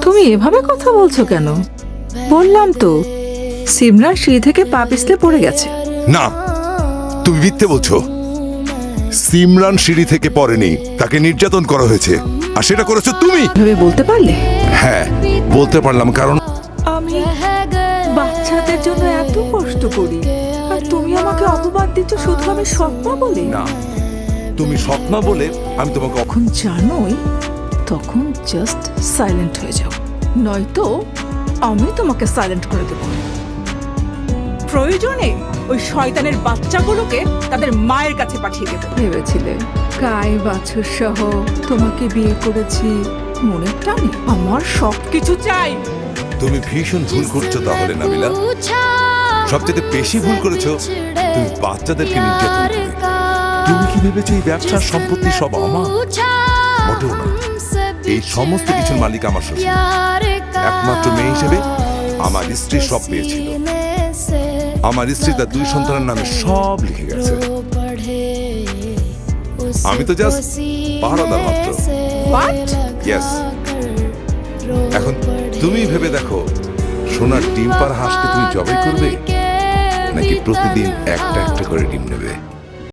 তুমি এভাবে কথা বলছো কেন? বললাম তো সিমরান সিঁড়ি থেকে পা পিছলে পড়ে গেছে। না, তুমি মিথ্যে বলছো। সিমরান সিঁড়ি থেকে পড়েনি, তাকে নির্যাতন করা হয়েছে, আর সেটা করেছো তুমি। এভাবে বলতে পারলে? হ্যাঁ, বলতে পারলাম, কারণ আমি বাচ্চাদের জন্য এত কষ্ট করি, আর তুমি আমাকে অপবাদ দিচ্ছ শুধু আমি স্বপ্ন বলি। না, তুমি স্বপ্ন বলে আমি তোমাকে যখন জানোই তখন জাস্ট সাইলেন্ট হয়ে যাও, নয়তো আমি তোমাকে সাইলেন্ট করে দেব। প্রয়োজনে ওই শয়তানের বাচ্চাগুলোকে তাদের মায়ের কাছে পাঠিয়ে দেব। ভেবেছিলে গায়ে বাছুর সহ তোমাকে বিয়ে করেছি মনের টানে? আমার সবকিছু চাই। তুমি ভীষণ ভুল করছো তাহলে নাবিলা। সবচেয়ে বেশি ভুল করেছো তুমি বাচ্চাদেরকে নির্যাতন করে। তুমি কি ভেবেছো এই ব্যবসার সম্পত্তি সব আমার? মোটেও না। এই সমস্ত কিছুর মালিক আমার শ্বশুর। একমাত্র মেয়ে হিসেবে আমার স্ত্রী সব পেয়েছিল। আমার স্ত্রী তার 2 সন্তানের নামে সব লিখে গেছে। আমি তো জাস্ট পাহারাদার মাত্র। What? ইয়েস। এখন তুমি ভেবে দেখো, সোনার ডিম পাড়া হাঁসকে তুমি জবাই করবে, নাকি প্রতিদিন একটা একটা করে ডিম নেবে?